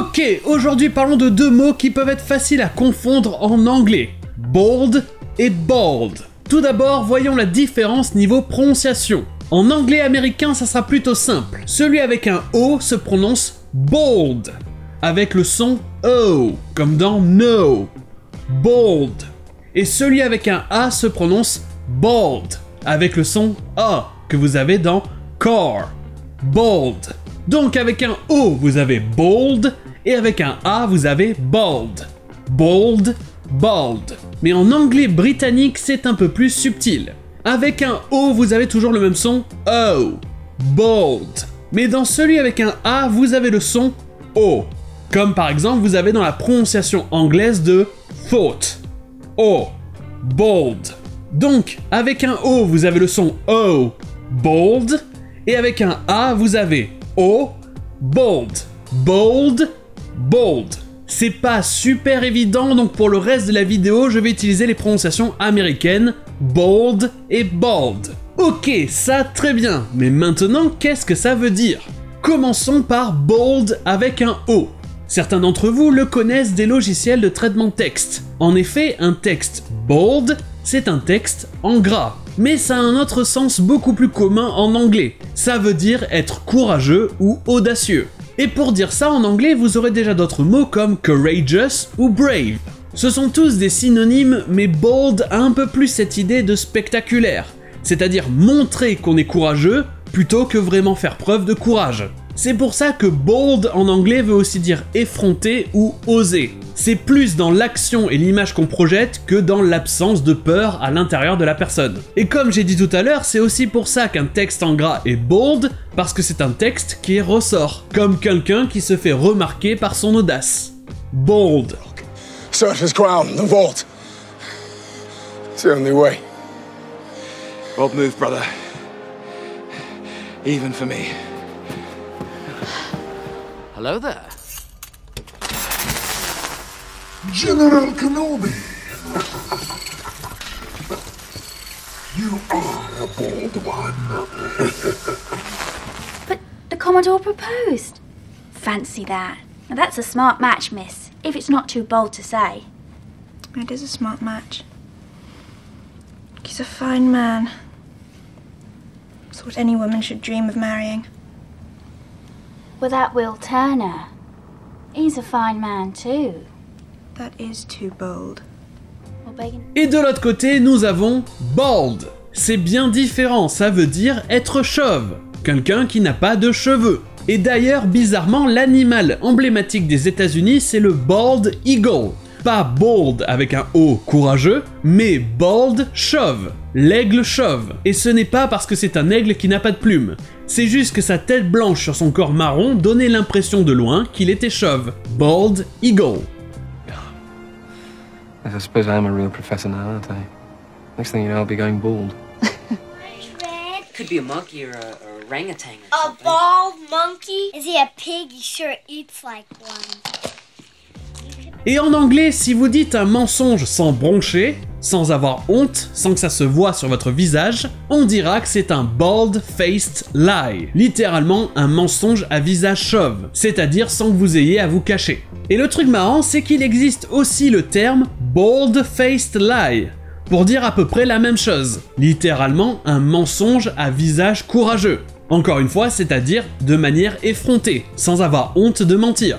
Ok, aujourd'hui parlons de deux mots qui peuvent être faciles à confondre en anglais. Bold et bald. Tout d'abord, voyons la différence niveau prononciation. En anglais américain, ça sera plutôt simple. Celui avec un O se prononce bold, avec le son O, comme dans no. Bold. Et celui avec un A se prononce bald, avec le son A, que vous avez dans car. Bold. Donc avec un O, vous avez bold, et avec un A, vous avez bald. Bold, bald. Mais en anglais britannique, c'est un peu plus subtil. Avec un O, vous avez toujours le même son O. Bold. Mais dans celui avec un A, vous avez le son O. Comme par exemple, vous avez dans la prononciation anglaise de thought. O. Bold. Donc, avec un O, vous avez le son O. Bold. Et avec un A, vous avez O. Bold. Bold. Bold. C'est pas super évident, donc pour le reste de la vidéo, je vais utiliser les prononciations américaines, bold et bald. Ok, ça très bien, mais maintenant, qu'est-ce que ça veut dire? Commençons par bold avec un O. Certains d'entre vous le connaissent des logiciels de traitement de texte. En effet, un texte bold, c'est un texte en gras. Mais ça a un autre sens beaucoup plus commun en anglais. Ça veut dire être courageux ou audacieux. Et pour dire ça en anglais, vous aurez déjà d'autres mots comme courageous ou brave. Ce sont tous des synonymes, mais bold a un peu plus cette idée de spectaculaire, c'est-à-dire montrer qu'on est courageux plutôt que vraiment faire preuve de courage. C'est pour ça que bold en anglais veut aussi dire effronter ou oser. C'est plus dans l'action et l'image qu'on projette que dans l'absence de peur à l'intérieur de la personne. Et comme j'ai dit tout à l'heure, c'est aussi pour ça qu'un texte en gras est bold, parce que c'est un texte qui ressort, comme quelqu'un qui se fait remarquer par son audace. Bold. Search his crown, the vault. It's the only way. Bold move, brother. Even for me. Hello there. General Kenobi! You are a bold one. But the Commodore proposed. Fancy that. Now that's a smart match, miss, if it's not too bold to say. It is a smart match. He's a fine man. It's what any woman should dream of marrying. Well, that Will Turner. He's a fine man too. That is too bold. Et de l'autre côté, nous avons bald. C'est bien différent, ça veut dire être chauve. Quelqu'un qui n'a pas de cheveux. Et d'ailleurs, bizarrement, l'animal emblématique des États-Unis, c'est le bald eagle. Pas bold avec un O courageux, mais bald chauve, l'aigle chauve. Et ce n'est pas parce que c'est un aigle qui n'a pas de plumes. C'est juste que sa tête blanche sur son corps marron donnait l'impression de loin qu'il était chauve. Bald eagle. I suppose I am a real professor now, aren't I? Next thing you know, I'll be going bald. Could be a monkey or a orangutan or something. A bald monkey? Is he a pig? He sure eats like one. Et en anglais, si vous dites un mensonge sans broncher, sans avoir honte, sans que ça se voit sur votre visage, on dira que c'est un bald-faced lie, littéralement un mensonge à visage chauve, c'est-à-dire sans que vous ayez à vous cacher. Et le truc marrant, c'est qu'il existe aussi le terme bald-faced lie, pour dire à peu près la même chose, littéralement un mensonge à visage courageux. Encore une fois, c'est-à-dire de manière effrontée, sans avoir honte de mentir.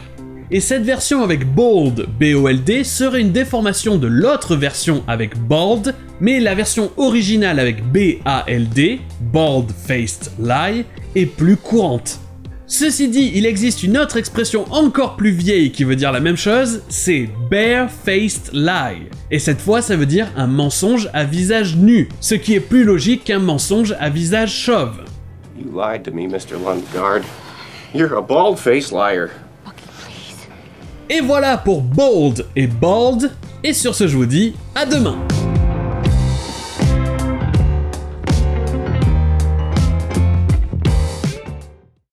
Et cette version avec bold, B-O-L-D, serait une déformation de l'autre version avec bald, mais la version originale avec B-A-L-D, bald-faced lie, est plus courante. Ceci dit, il existe une autre expression encore plus vieille qui veut dire la même chose, c'est bare-faced lie. Et cette fois, ça veut dire un mensonge à visage nu, ce qui est plus logique qu'un mensonge à visage chauve. You lied to me, Mr. Lundgaard. You're a bald-faced liar. Et voilà pour bold et bald, et sur ce je vous dis à demain.